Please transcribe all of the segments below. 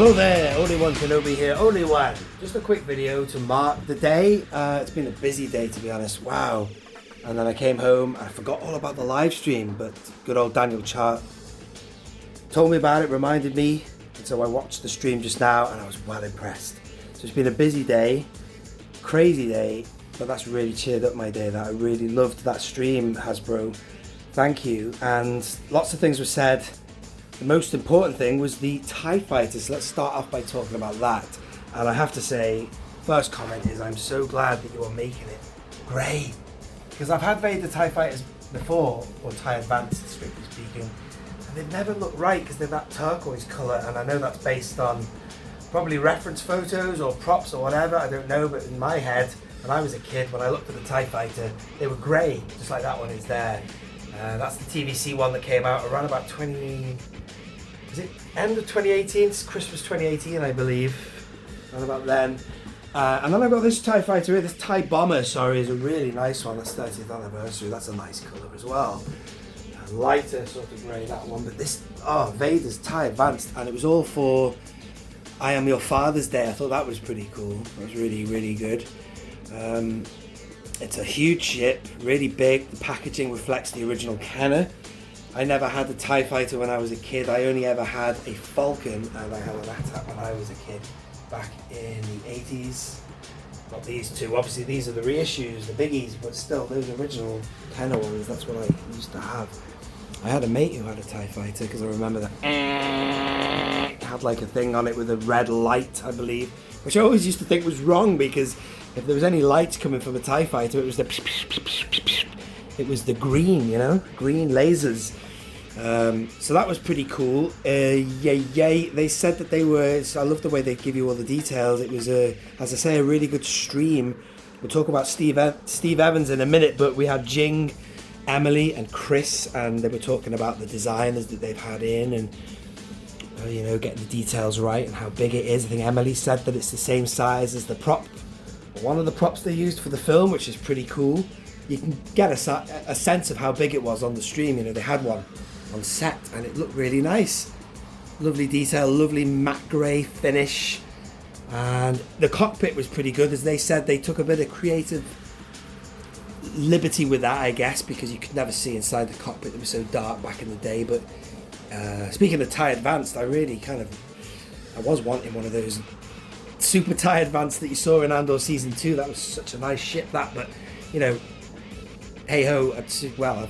Hello there, Only One Kenobi here, Only One. Just a quick video to mark the day. It's been a busy day, to be honest, wow. And then I came home, I forgot all about the live stream, but good old Daniel Chart told me about it, reminded me, and so I watched the stream just now and I was well impressed. So it's been a busy day, crazy day, but that's really cheered up my day. That I really loved that stream, Hasbro. Thank you. And lots of things were said. The most important thing was the TIE fighters. Let's start off by talking about that. And I have to say, first comment is I'm so glad that you are making it grey. Because I've had Vader TIE fighters before, or TIE Advanced, strictly speaking, and they've never looked right because they're that turquoise colour, and I know that's based on probably reference photos or props or whatever, I don't know, but in my head, when I was a kid, when I looked at the TIE fighter, they were grey, just like that one is there. That's the TVC one that came out around about end of 2018? It's Christmas 2018, I believe. Around about then. And then I've got this TIE fighter here, this TIE Bomber, sorry, is a really nice one. That's 30th anniversary, that's a nice colour as well. A lighter sort of grey, that one. But this, Vader's TIE Advanced, and it was all for I Am Your Father's Day. I thought that was pretty cool. That was really, really good. It's a huge ship, really big. The packaging reflects the original Kenner. I never had a TIE fighter when I was a kid. I only ever had a Falcon, and I had an AT-AT when I was a kid back in the 80s. Not these two. Obviously these are the reissues, the biggies, but still those original Kenner ones, that's what I used to have. I had a mate who had a TIE fighter because I remember that it had like a thing on it with a red light, I believe, which I always used to think was wrong because if there was any lights coming from a TIE fighter, it was the green, you know, green lasers. So that was pretty cool. Yay. They said that they were, I love the way they give you all the details. It was, as I say, a really good stream. We'll talk about Steve Evans in a minute, but we had Jing, Emily and Chris, and they were talking about the designers that they've had in and, you know, getting the details right and how big it is. I think Emily said that it's the same size as the prop, one of the props they used for the film, which is pretty cool. You can get a sense of how big it was on the stream. You know, they had one on set and it looked really nice. Lovely detail, lovely matte grey finish. And the cockpit was pretty good. As they said, they took a bit of creative liberty with that, I guess, because you could never see inside the cockpit. It was so dark back in the day. But speaking of TIE Advanced, I really I was wanting one of those Super TIE Advanced that you saw in Andor Season 2. That was such a nice ship, that. But, you know, hey ho, well,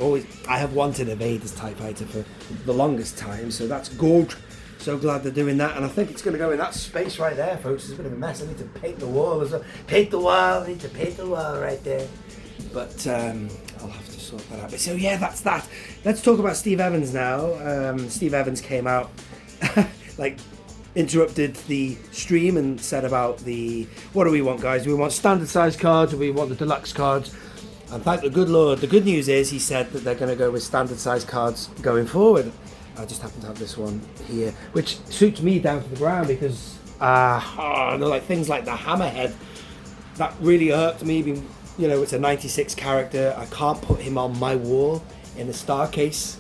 I have wanted a Vader's TIE fighter for the longest time, so that's good. So glad they're doing that, and I think it's going to go in that space right there, folks. It's a bit of a mess. I need to paint the wall as well. I need to paint the wall right there. But I'll have to sort that out. But so yeah, that's that. Let's talk about Steve Evans now. Steve Evans came out, interrupted the stream and said about what do we want, guys? Do we want standard size cards or do we want the deluxe cards? And thank the good Lord, the good news is he said that they're going to go with standard size cards going forward. I just happen to have this one here, which suits me down to the ground because like things like the Hammerhead, that really irked me. You know, it's a 96 character. I can't put him on my wall in a star case.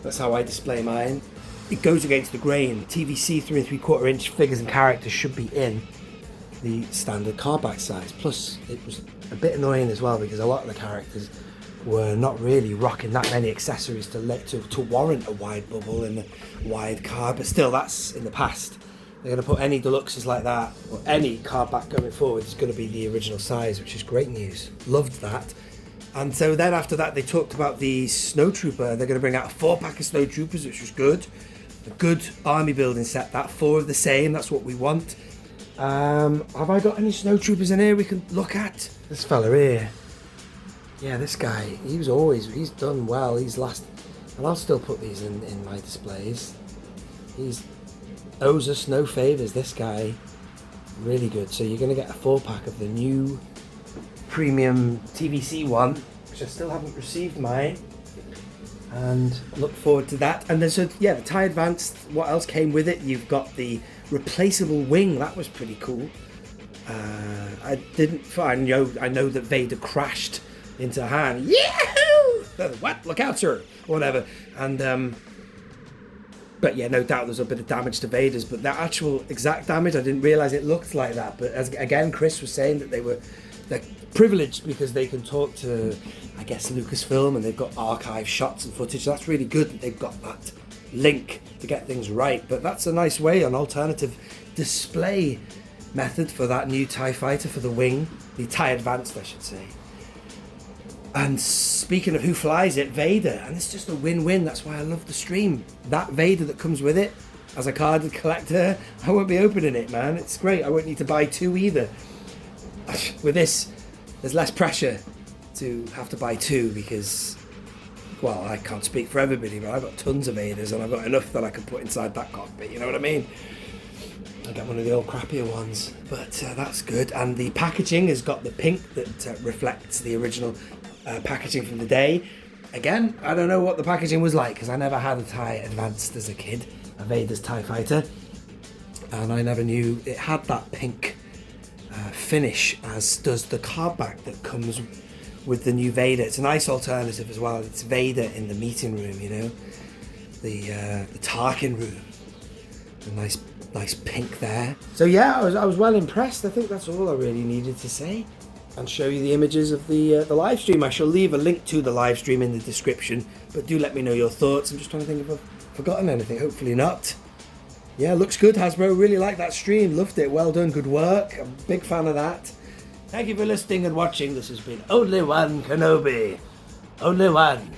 That's how I display mine. It goes against the grain. TVC 3 3/4 inch figures and characters should be in the standard card back size. Plus, it was a bit annoying as well because a lot of the characters were not really rocking that many accessories to warrant a wide bubble and a wide card. But still, that's in the past. They're going to put any deluxes like that or any card back going forward. It's going to be the original size, which is great news. Loved that. And so then after that, they talked about the Snowtrooper. They're going to bring out a 4-pack of Snowtroopers, which was good. A good army building set. That 4 of the same. That's what we want. Have I got any Snowtroopers in here we can look at? This fella here. Yeah, this guy. He's done well. And I'll still put these in my displays. He's owes us no favours, this guy. Really good. So you're going to get a 4-pack of the new premium TVC one, which I still haven't received mine. And look forward to that. And then the TIE Advanced, what else came with it? You've got the replaceable wing. That was pretty cool. I know that Vader crashed into Han. Yahoo! What? Look out, sir! Whatever. And But yeah, no doubt there's a bit of damage to Vader's, but that actual exact damage, I didn't realise it looked like that. But as again, Chris was saying that they're privileged because they can talk to, I guess, Lucasfilm, and they've got archive shots and footage. So that's really good that they've got that link to get things right. But that's a nice way, an alternative display method for that new TIE fighter, for the wing, the TIE Advanced, I should say. And speaking of who flies it, Vader, and it's just a win-win. That's why I love the stream. That Vader that comes with it, as a card collector, I won't be opening it, man. It's great. I won't need to buy two either. With this, there's less pressure to have to buy two because, well, I can't speak for everybody, but I've got tons of Vaders and I've got enough that I can put inside that cockpit, you know what I mean? I got one of the old crappier ones, but that's good. And the packaging has got the pink that reflects the original packaging from the day. Again, I don't know what the packaging was like because I never had a TIE Advanced as a kid, a Vader's TIE Fighter, and I never knew it had that pink finish, as does the card back that comes with the new Vader. It's a nice alternative as well. It's Vader in the meeting room, you know, the Tarkin room. A nice pink there. So yeah, I was well impressed. I think that's all I really needed to say. And show you the images of the live stream. I shall leave a link to the live stream in the description, but do let me know your thoughts. I'm just trying to think if I've forgotten anything. Hopefully not. Yeah, looks good, Hasbro. Really like that stream. Loved it. Well done. Good work. I'm a big fan of that. Thank you for listening and watching. This has been Only One Kenobi. Only one.